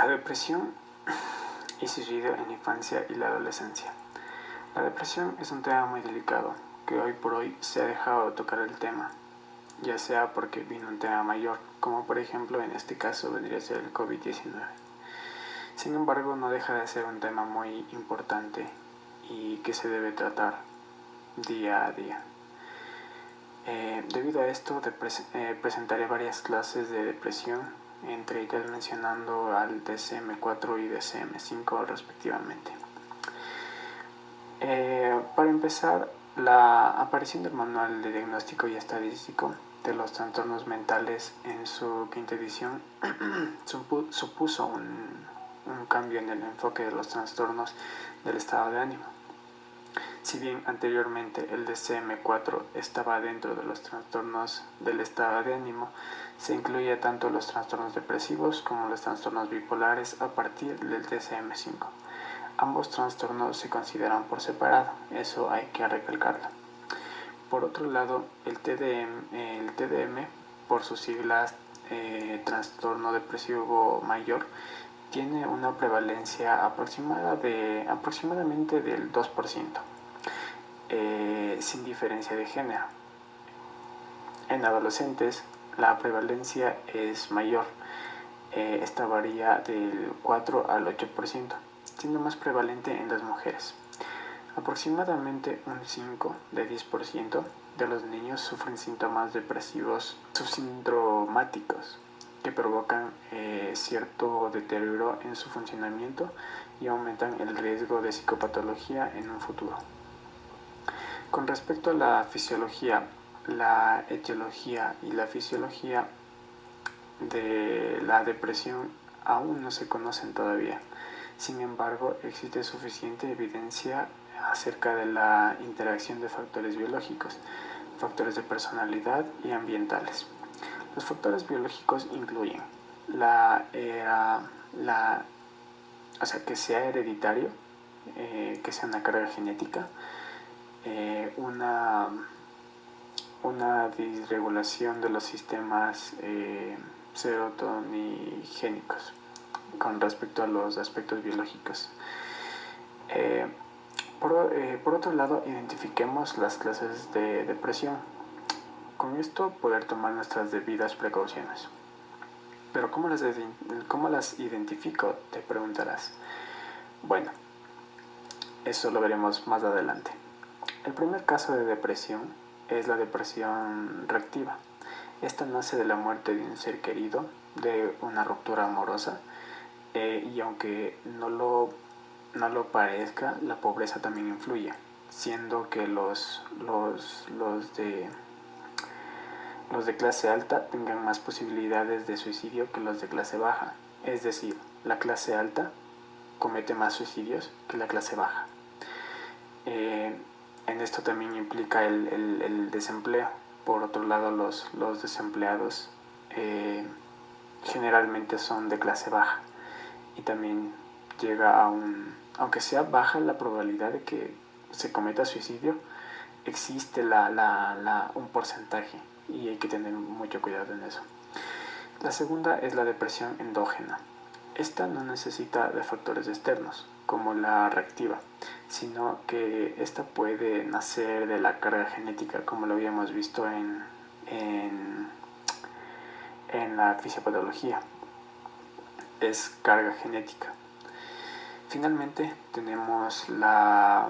depresión y suicidio en la infancia y la adolescencia. La depresión es un tema muy delicado que hoy por hoy se ha dejado de tocar el tema, ya sea porque vino un tema mayor, como por ejemplo en este caso vendría a ser el COVID-19. Sin embargo, no deja de ser un tema muy importante y que se debe tratar día a día. Debido a esto, presentaré varias clases de depresión, entre ellas mencionando al DSM-4 y DSM-5 respectivamente. Para empezar, la aparición del Manual de Diagnóstico y Estadístico de los Trastornos Mentales en su quinta edición supuso un cambio en el enfoque de los trastornos del estado de ánimo. Si bien anteriormente el DSM-4 estaba dentro de los trastornos del estado de ánimo, se incluía tanto los trastornos depresivos como los trastornos bipolares a partir del DSM-5. Ambos trastornos se consideran por separado, eso hay que recalcarlo. Por otro lado, el TDM por sus siglas trastorno depresivo mayor, tiene una prevalencia aproximadamente del 2%, sin diferencia de género. En adolescentes la prevalencia es mayor, esta varía del 4 al 8%, siendo más prevalente en las mujeres. Aproximadamente un 5 de 10% de los niños sufren síntomas depresivos subsindromáticos que provocan cierto deterioro en su funcionamiento y aumentan el riesgo de psicopatología en un futuro. Con respecto a la fisiología, la etiología y la fisiología de la depresión aún no se conocen todavía. Sin embargo, existe suficiente evidencia acerca de la interacción de factores biológicos, factores de personalidad y ambientales. Los factores biológicos incluyen que sea hereditario, que sea una carga genética, una disregulación de los sistemas serotoninérgicos con respecto a los aspectos biológicos. Por otro lado, identifiquemos las clases de depresión. Con esto poder tomar nuestras debidas precauciones. Pero ¿cómo las identifico? Te preguntarás. Bueno, eso lo veremos más adelante. El primer caso de depresión es la depresión reactiva. Esta nace de la muerte de un ser querido, de una ruptura amorosa, y aunque no lo parezca, la pobreza también influye, siendo que los de clase alta tengan más posibilidades de suicidio que los de clase baja. Es decir, la clase alta comete más suicidios que la clase baja. En esto también implica el desempleo. Por otro lado, los desempleados generalmente son de clase baja y también llega a aunque sea baja la probabilidad de que se cometa suicidio, existe un porcentaje y hay que tener mucho cuidado en eso. La segunda es la depresión endógena. Esta no necesita de factores externos, como la reactiva, sino que esta puede nacer de la carga genética, como lo habíamos visto en la fisiopatología. Es carga genética. Finalmente tenemos la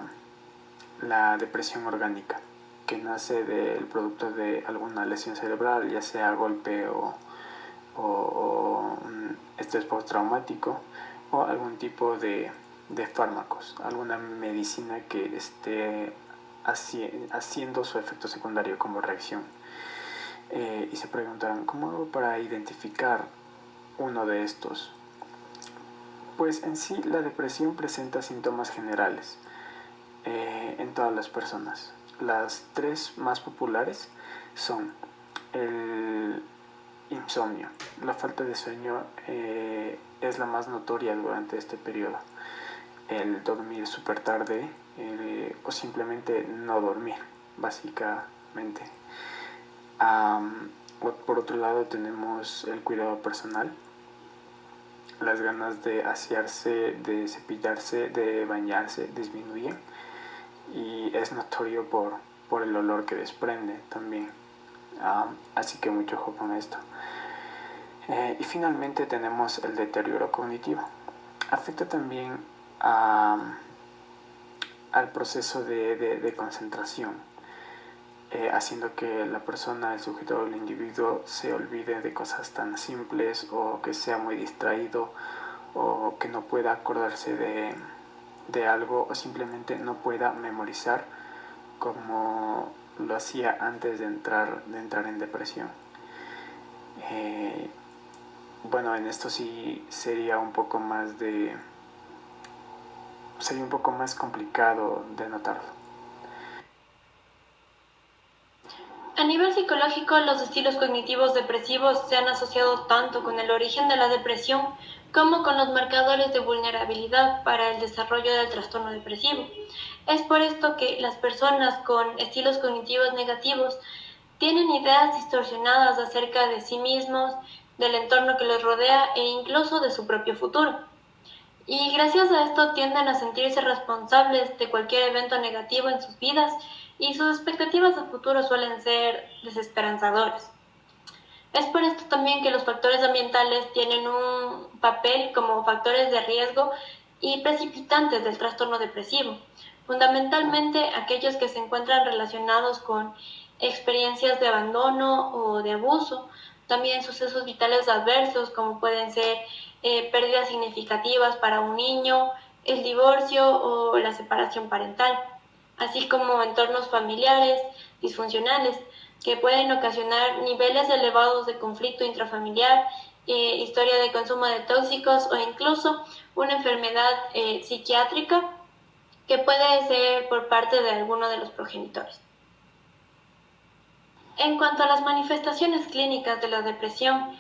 depresión orgánica, que nace del producto de alguna lesión cerebral, ya sea golpe o estrés postraumático o algún tipo de fármacos, alguna medicina que esté haciendo su efecto secundario como reacción. Y se preguntarán, ¿cómo hago para identificar uno de estos? Pues en sí la depresión presenta síntomas generales en todas las personas. Las tres más populares son el insomnio. La falta de sueño es la más notoria durante este periodo. El dormir súper tarde o simplemente no dormir, básicamente. Por otro lado tenemos el cuidado personal, las ganas de asearse, de cepillarse, de bañarse disminuyen, y es notorio por el olor que desprende también. Así que mucho ojo con esto. Y finalmente tenemos el deterioro cognitivo. Afecta también al proceso de concentración, haciendo que la persona, el sujeto o el individuo se olvide de cosas tan simples, o que sea muy distraído, o que no pueda acordarse de algo, o simplemente no pueda memorizar como lo hacía antes de entrar en depresión. Bueno, en esto sí sería un poco más complicado de notarlo. A nivel psicológico, los estilos cognitivos depresivos se han asociado tanto con el origen de la depresión como con los marcadores de vulnerabilidad para el desarrollo del trastorno depresivo. Es por esto que las personas con estilos cognitivos negativos tienen ideas distorsionadas acerca de sí mismos, del entorno que los rodea e incluso de su propio futuro. Y gracias a esto tienden a sentirse responsables de cualquier evento negativo en sus vidas, y sus expectativas de futuro suelen ser desesperanzadoras. Es por esto también que los factores ambientales tienen un papel como factores de riesgo y precipitantes del trastorno depresivo, fundamentalmente aquellos que se encuentran relacionados con experiencias de abandono o de abuso, también sucesos vitales adversos como pueden ser pérdidas significativas para un niño, el divorcio o la separación parental, así como entornos familiares disfuncionales que pueden ocasionar niveles elevados de conflicto intrafamiliar, historia de consumo de tóxicos o incluso una enfermedad psiquiátrica que puede ser por parte de alguno de los progenitores. En cuanto a las manifestaciones clínicas de la depresión,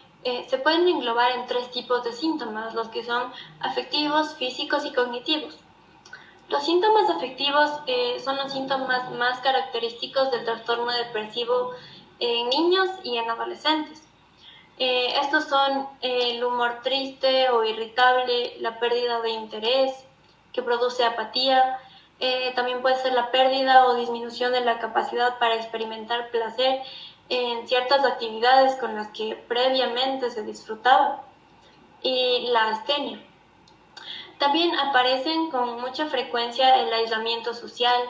se pueden englobar en 3 tipos de síntomas, los que son afectivos, físicos y cognitivos. Los síntomas afectivos son los síntomas más característicos del trastorno depresivo en niños y en adolescentes. Estos son el humor triste o irritable, la pérdida de interés que produce apatía, también puede ser la pérdida o disminución de la capacidad para experimentar placer en ciertas actividades con las que previamente se disfrutaba, y la astenia. También aparecen con mucha frecuencia el aislamiento social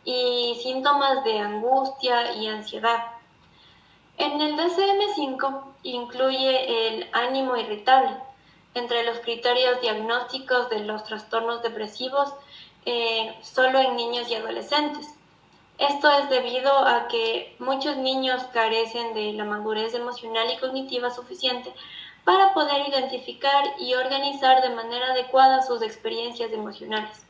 y síntomas de angustia y ansiedad. En el DSM-5 incluye el ánimo irritable entre los criterios diagnósticos de los trastornos depresivos solo en niños y adolescentes. Esto es debido a que muchos niños carecen de la madurez emocional y cognitiva suficiente para poder identificar y organizar de manera adecuada sus experiencias emocionales.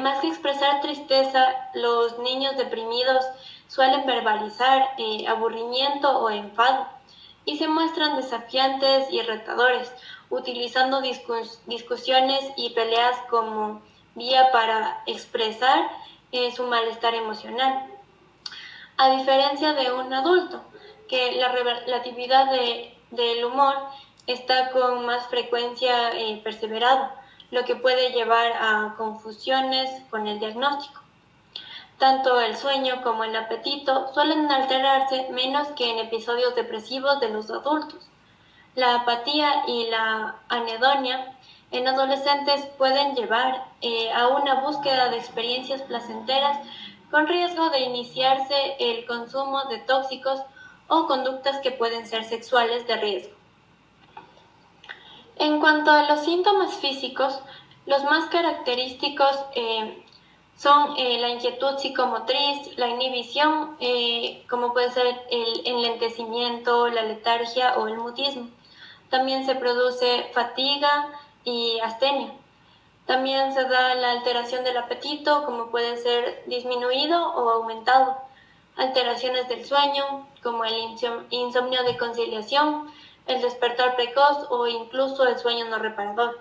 Más que expresar tristeza, los niños deprimidos suelen verbalizar aburrimiento o enfado y se muestran desafiantes y retadores, utilizando discusiones y peleas como vía para expresar su malestar emocional. A diferencia de un adulto, que la relatividad del humor está con más frecuencia perseverado, lo que puede llevar a confusiones con el diagnóstico. Tanto el sueño como el apetito suelen alterarse menos que en episodios depresivos de los adultos. La apatía y la anedonia en adolescentes pueden llevar a una búsqueda de experiencias placenteras con riesgo de iniciarse el consumo de tóxicos o conductas que pueden ser sexuales de riesgo. En cuanto a los síntomas físicos, los más característicos son la inquietud psicomotriz, la inhibición, como puede ser el enlentecimiento, la letargia o el mutismo. También se produce fatiga y astenia. También se da la alteración del apetito, como puede ser disminuido o aumentado. Alteraciones del sueño, como el insomnio de conciliación, el despertar precoz o incluso el sueño no reparador.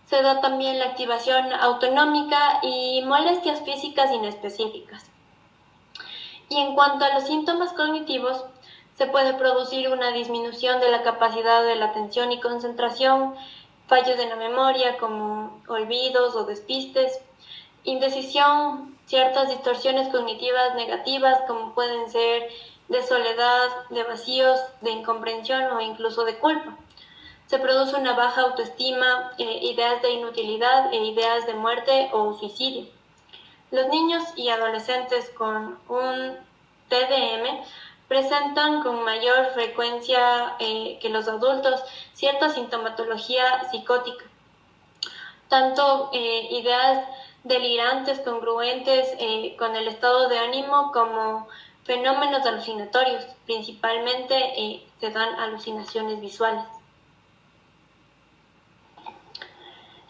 Se da también la activación autonómica y molestias físicas inespecíficas. Y en cuanto a los síntomas cognitivos, Se puede producir una disminución de la capacidad de la atención y concentración, fallos en la memoria como olvidos o despistes, indecisión, ciertas distorsiones cognitivas negativas como pueden ser de soledad, de vacíos, de incomprensión o incluso de culpa. Se produce una baja autoestima, ideas de inutilidad e ideas de muerte o suicidio. Los niños y adolescentes con un TDM presentan con mayor frecuencia que los adultos cierta sintomatología psicótica, tanto ideas delirantes congruentes con el estado de ánimo como fenómenos alucinatorios, principalmente se dan alucinaciones visuales.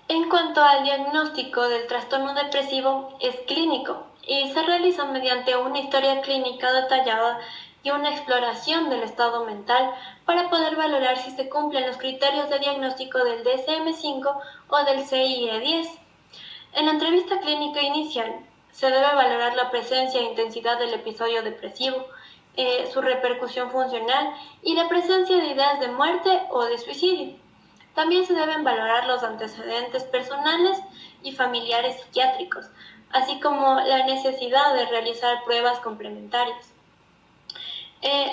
En cuanto al diagnóstico del trastorno depresivo, es clínico y se realiza mediante una historia clínica detallada y una exploración del estado mental para poder valorar si se cumplen los criterios de diagnóstico del DSM-5 o del CIE-10. En la entrevista clínica inicial, se debe valorar la presencia e intensidad del episodio depresivo, su repercusión funcional y la presencia de ideas de muerte o de suicidio. También se deben valorar los antecedentes personales y familiares psiquiátricos, así como la necesidad de realizar pruebas complementarias.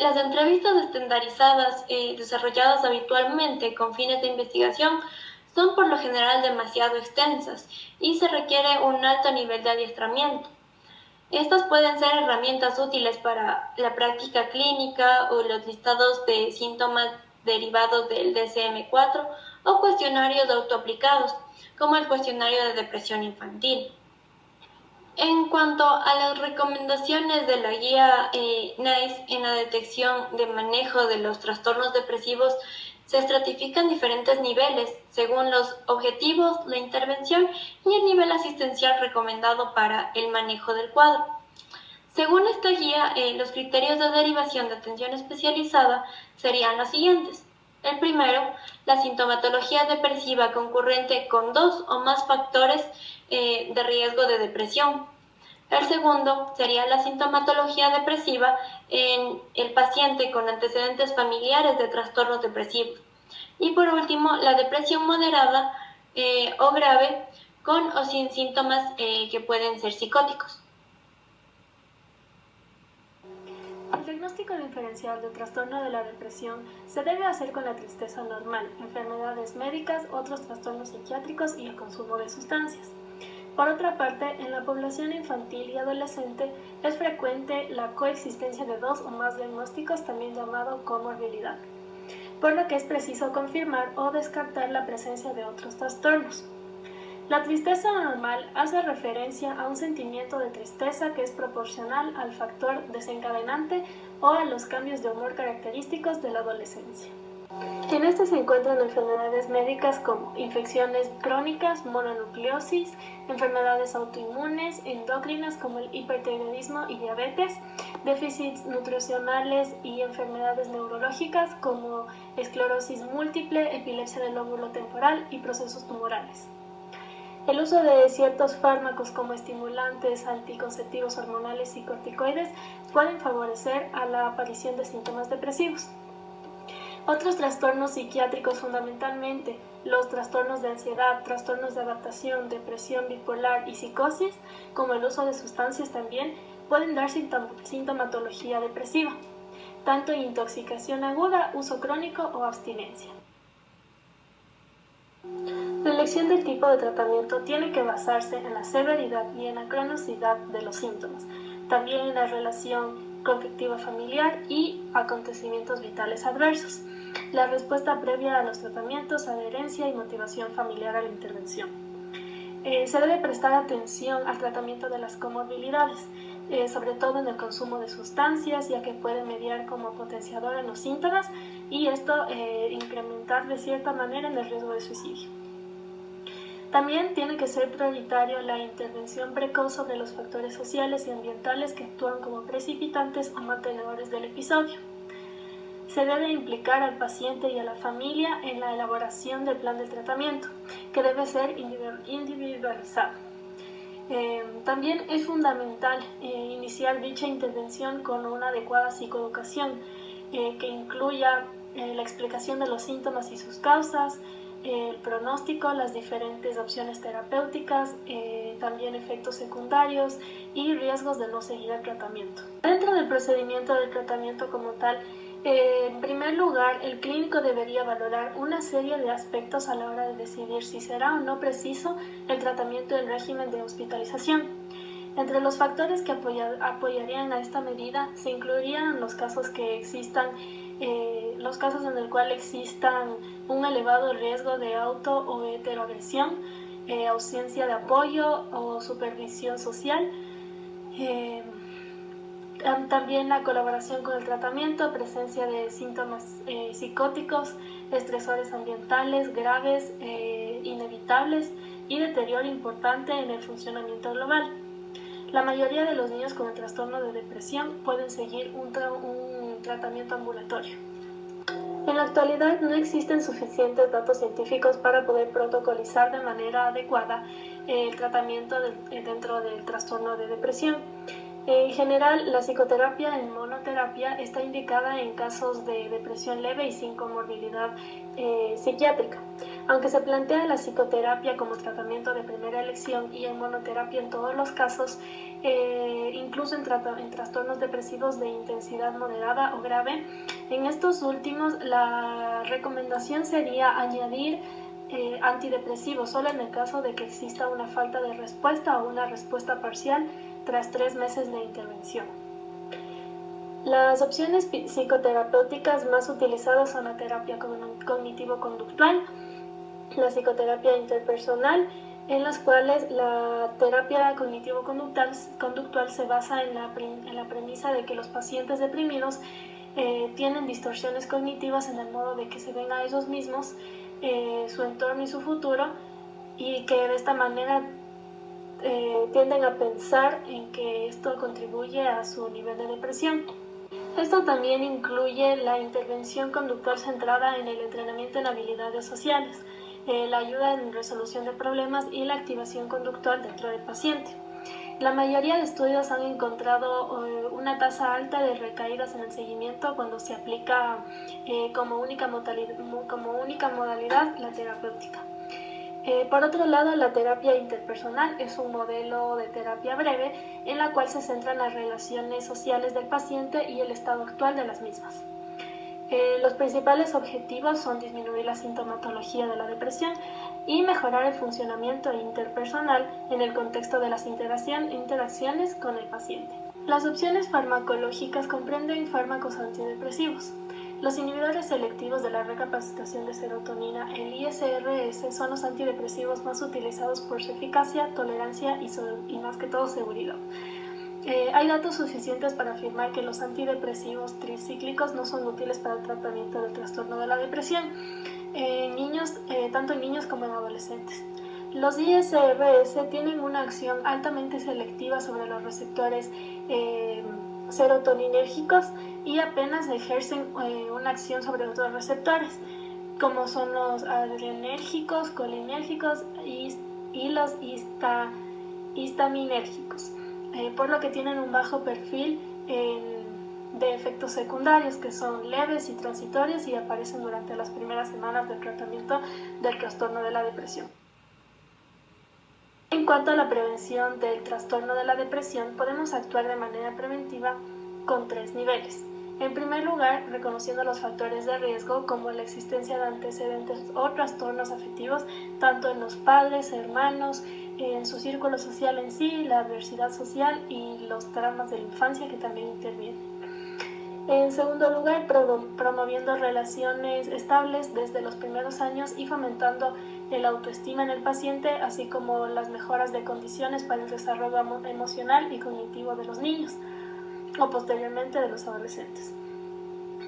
Las entrevistas estandarizadas desarrolladas habitualmente con fines de investigación son por lo general demasiado extensas y se requiere un alto nivel de adiestramiento. Estas pueden ser herramientas útiles para la práctica clínica o los listados de síntomas derivados del DSM-4 o cuestionarios autoaplicados, como el cuestionario de depresión infantil. En cuanto a las recomendaciones de la guía NICE en la detección de manejo de los trastornos depresivos, se estratifican diferentes niveles según los objetivos, la intervención y el nivel asistencial recomendado para el manejo del cuadro. Según esta guía, los criterios de derivación de atención especializada serían los siguientes. El primero, la sintomatología depresiva concurrente con 2 o más factores de riesgo de depresión. El segundo sería la sintomatología depresiva en el paciente con antecedentes familiares de trastornos depresivos. Y por último, la depresión moderada o grave con o sin síntomas que pueden ser psicóticos. El diagnóstico diferencial del trastorno de la depresión se debe hacer con la tristeza normal, enfermedades médicas, otros trastornos psiquiátricos y el consumo de sustancias. Por otra parte, en la población infantil y adolescente es frecuente la coexistencia de 2 o más diagnósticos, también llamado comorbilidad, por lo que es preciso confirmar o descartar la presencia de otros trastornos. La tristeza normal hace referencia a un sentimiento de tristeza que es proporcional al factor desencadenante o a los cambios de humor característicos de la adolescencia. En este se encuentran enfermedades médicas como infecciones crónicas, mononucleosis, enfermedades autoinmunes, endocrinas como el hipertiroidismo y diabetes, déficits nutricionales y enfermedades neurológicas como esclerosis múltiple, epilepsia del lóbulo temporal y procesos tumorales. El uso de ciertos fármacos como estimulantes, anticonceptivos hormonales y corticoides pueden favorecer a la aparición de síntomas depresivos. Otros trastornos psiquiátricos, fundamentalmente los trastornos de ansiedad, trastornos de adaptación, depresión bipolar y psicosis, como el uso de sustancias también, pueden dar sintomatología depresiva, tanto intoxicación aguda, uso crónico o abstinencia. La elección del tipo de tratamiento tiene que basarse en la severidad y en la cronicidad de los síntomas, también en la relación conflictiva familiar y acontecimientos vitales adversos, la respuesta previa a los tratamientos, adherencia y motivación familiar a la intervención. Se debe prestar atención al tratamiento de las comorbilidades, sobre todo en el consumo de sustancias, ya que puede mediar como potenciador en los síntomas y esto incrementar de cierta manera en el riesgo de suicidio. También tiene que ser prioritario la intervención precoz sobre los factores sociales y ambientales que actúan como precipitantes o mantenedores del episodio. Se debe implicar al paciente y a la familia en la elaboración del plan de tratamiento, que debe ser individualizado. También es fundamental iniciar dicha intervención con una adecuada psicoeducación, que incluya la explicación de los síntomas y sus causas, el pronóstico, las diferentes opciones terapéuticas, también efectos secundarios y riesgos de no seguir el tratamiento. Dentro del procedimiento del tratamiento como tal, en primer lugar, el clínico debería valorar una serie de aspectos a la hora de decidir si será o no preciso el tratamiento del régimen de hospitalización. Entre los factores que apoyarían a esta medida se incluirían los casos que existan, los casos en el cual existan un elevado riesgo de auto o heteroagresión, ausencia de apoyo o supervisión social. También la colaboración con el tratamiento, presencia de síntomas psicóticos, estresores ambientales graves, inevitables y deterioro importante en el funcionamiento global. La mayoría de los niños con el trastorno de depresión pueden seguir un tratamiento ambulatorio. En la actualidad no existen suficientes datos científicos para poder protocolizar de manera adecuada el tratamiento dentro del trastorno de depresión. En general, la psicoterapia en monoterapia está indicada en casos de depresión leve y sin comorbilidad psiquiátrica. Aunque se plantea la psicoterapia como tratamiento de primera elección y en monoterapia en todos los casos, incluso en trastornos depresivos de intensidad moderada o grave, en estos últimos la recomendación sería añadir antidepresivos solo en el caso de que exista una falta de respuesta o una respuesta parcial tras 3 meses de intervención. Las opciones psicoterapéuticas más utilizadas son la terapia cognitivo-conductual, la psicoterapia interpersonal, en las cuales la terapia cognitivo-conductual se basa en la premisa de que los pacientes deprimidos tienen distorsiones cognitivas en el modo de que se ven a ellos mismos, su entorno y su futuro, y que de esta manera tienden a pensar en que esto contribuye a su nivel de depresión. Esto también incluye la intervención conductual centrada en el entrenamiento en habilidades sociales, la ayuda en resolución de problemas y la activación conductual dentro del paciente. La mayoría de estudios han encontrado una tasa alta de recaídas en el seguimiento cuando se aplica como única modalidad la terapéutica. Por otro lado, la terapia interpersonal es un modelo de terapia breve en la cual se centran las relaciones sociales del paciente y el estado actual de las mismas. Los principales objetivos son disminuir la sintomatología de la depresión y mejorar el funcionamiento interpersonal en el contexto de las interacciones con el paciente. Las opciones farmacológicas comprenden fármacos antidepresivos. Los inhibidores selectivos de la recapacitación de serotonina, el ISRS, son los antidepresivos más utilizados por su eficacia, tolerancia y más que todo seguridad. Hay datos suficientes para afirmar que los antidepresivos tricíclicos no son útiles para el tratamiento del trastorno de la depresión, tanto en niños como en adolescentes. Los ISRS tienen una acción altamente selectiva sobre los receptores serotoninérgicos y apenas ejercen una acción sobre otros receptores, como son los adrenérgicos, colinérgicos y los histaminérgicos, por lo que tienen un bajo perfil de efectos secundarios que son leves y transitorios y aparecen durante las primeras semanas del tratamiento del trastorno de la depresión. En cuanto a la prevención del trastorno de la depresión, podemos actuar de manera preventiva con 3 niveles. En primer lugar, reconociendo los factores de riesgo como la existencia de antecedentes o trastornos afectivos, tanto en los padres, hermanos, en su círculo social en sí, la adversidad social y los traumas de la infancia que también intervienen. En segundo lugar, promoviendo relaciones estables desde los primeros años y fomentando el autoestima en el paciente, así como las mejoras de condiciones para el desarrollo emocional y cognitivo de los niños o posteriormente de los adolescentes.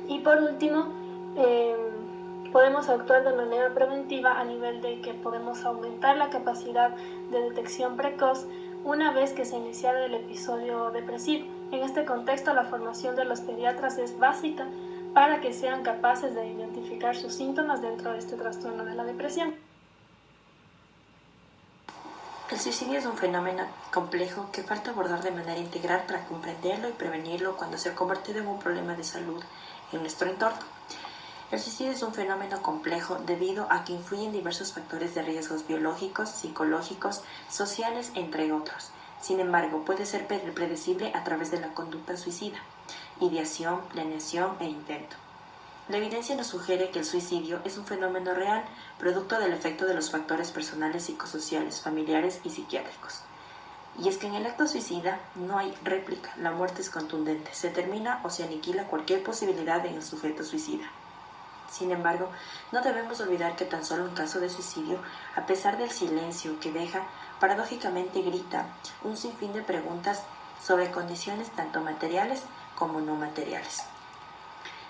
Y por último, podemos actuar de manera preventiva a nivel de que podemos aumentar la capacidad de detección precoz una vez que se inicia el episodio depresivo. En este contexto, la formación de los pediatras es básica para que sean capaces de identificar sus síntomas dentro de este trastorno de la depresión. El suicidio es un fenómeno complejo que falta abordar de manera integral para comprenderlo y prevenirlo cuando se ha convertido en un problema de salud en nuestro entorno. El suicidio es un fenómeno complejo debido a que influyen diversos factores de riesgos biológicos, psicológicos, sociales, entre otros. Sin embargo, puede ser predecible a través de la conducta suicida, ideación, planeación e intento. La evidencia nos sugiere que el suicidio es un fenómeno real, producto del efecto de los factores personales, psicosociales, familiares y psiquiátricos. Y es que en el acto suicida no hay réplica, la muerte es contundente, se termina o se aniquila cualquier posibilidad en el sujeto suicida. Sin embargo, no debemos olvidar que tan solo en caso de suicidio, a pesar del silencio que deja, paradójicamente grita un sinfín de preguntas sobre condiciones tanto materiales como no materiales.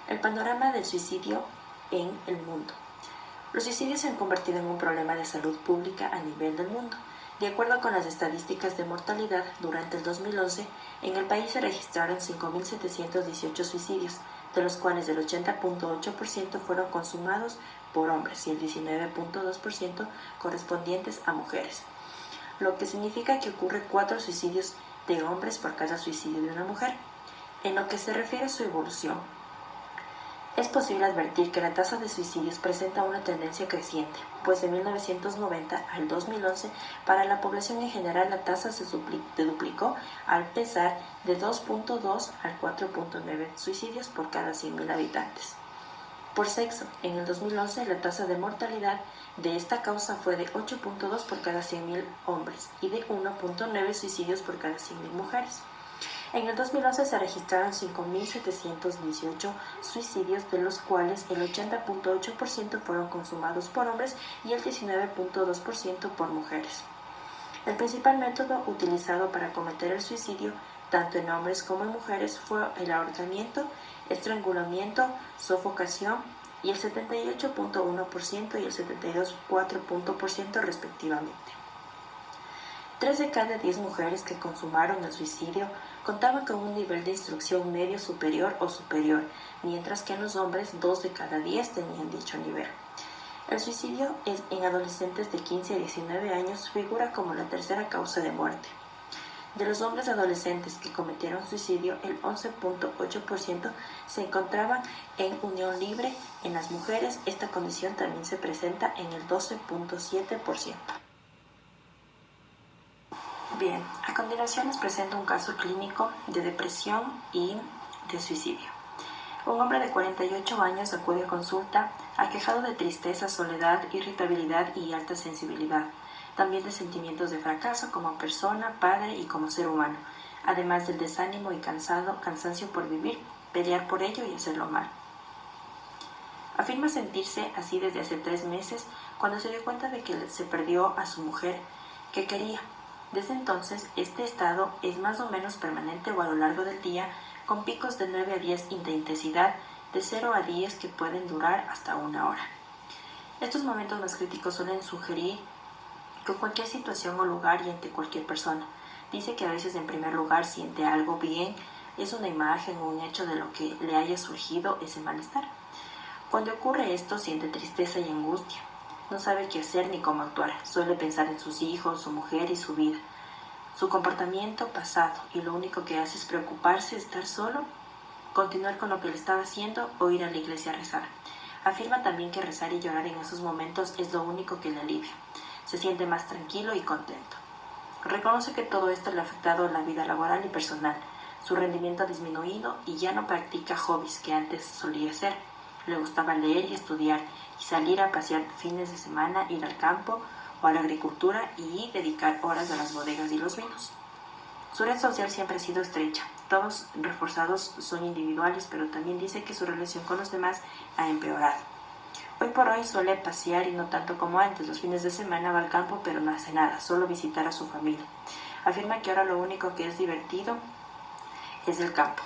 El panorama del suicidio en el mundo. Los suicidios se han convertido en un problema de salud pública a nivel del mundo. De acuerdo con las estadísticas de mortalidad, durante el 2011, en el país se registraron 5.718 suicidios, de los cuales el 80.8% fueron consumados por hombres y el 19.2% correspondientes a mujeres, lo que significa que ocurre 4 suicidios de hombres por cada suicidio de una mujer. En lo que se refiere a su evolución, es posible advertir que la tasa de suicidios presenta una tendencia creciente, pues de 1990 al 2011, para la población en general la tasa se duplicó al pasar de 2.2 al 4.9 suicidios por cada 100.000 habitantes. Por sexo, en el 2011 la tasa de mortalidad de esta causa fue de 8.2 por cada 100.000 hombres y de 1.9 suicidios por cada 100.000 mujeres. En el 2011 se registraron 5.718 suicidios, de los cuales el 80.8% fueron consumados por hombres y el 19.2% por mujeres. El principal método utilizado para cometer el suicidio, tanto en hombres como en mujeres, fue el ahorcamiento, estrangulamiento, sofocación, y el 78.1% y el 72.4% respectivamente. 3 de cada 10 mujeres que consumaron el suicidio contaban con un nivel de instrucción medio superior o superior, mientras que en los hombres 2 de cada 10 tenían dicho nivel. El suicidio en adolescentes de 15 a 19 años figura como la tercera causa de muerte. De los hombres adolescentes que cometieron suicidio, el 11.8% se encontraban en unión libre. En las mujeres, esta condición también se presenta en el 12.7%. Bien, a continuación les presento un caso clínico de depresión y de suicidio. Un hombre de 48 años acude a consulta aquejado de tristeza, soledad, irritabilidad y alta sensibilidad, también de sentimientos de fracaso como persona, padre y como ser humano, además del desánimo y cansancio por vivir, pelear por ello y hacerlo mal. Afirma sentirse así desde hace 3 meses, cuando se dio cuenta de que se perdió a su mujer que quería. Desde entonces, este estado es más o menos permanente o a lo largo del día, con picos de 9 a 10 de intensidad, de 0 a 10 que pueden durar hasta 1 hora. Estos momentos más críticos suelen sugerir con cualquier situación o lugar y ante cualquier persona. Dice que a veces en primer lugar siente algo bien, es una imagen o un hecho de lo que le haya surgido ese malestar. Cuando ocurre esto, siente tristeza y angustia. No sabe qué hacer ni cómo actuar. Suele pensar en sus hijos, su mujer y su vida, su comportamiento pasado, y lo único que hace es preocuparse, estar solo, continuar con lo que le estaba haciendo o ir a la iglesia a rezar. Afirma también que rezar y llorar en esos momentos es lo único que le alivia. Se siente más tranquilo y contento. Reconoce que todo esto le ha afectado la vida laboral y personal. Su rendimiento ha disminuido y ya no practica hobbies que antes solía hacer. Le gustaba leer y estudiar y salir a pasear fines de semana, ir al campo o a la agricultura y dedicar horas a las bodegas y los vinos. Su red social siempre ha sido estrecha. Todos reforzados son individuales, pero también dice que su relación con los demás ha empeorado. Hoy por hoy suele pasear y no tanto como antes. Los fines de semana va al campo, pero no hace nada, solo visitar a su familia. Afirma que ahora lo único que es divertido es el campo.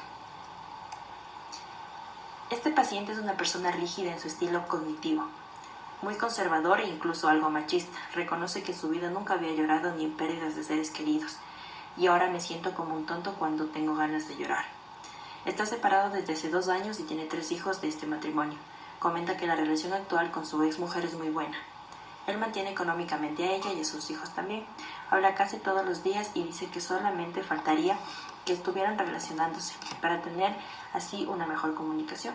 Este paciente es una persona rígida en su estilo cognitivo, muy conservador e incluso algo machista. Reconoce que en su vida nunca había llorado ni en pérdidas de seres queridos, y ahora me siento como un tonto cuando tengo ganas de llorar. Está separado desde hace 2 años y tiene 3 hijos de este matrimonio. Comenta que la relación actual con su ex mujer es muy buena. Él mantiene económicamente a ella y a sus hijos también. Habla casi todos los días y dice que solamente faltaría que estuvieran relacionándose para tener así una mejor comunicación.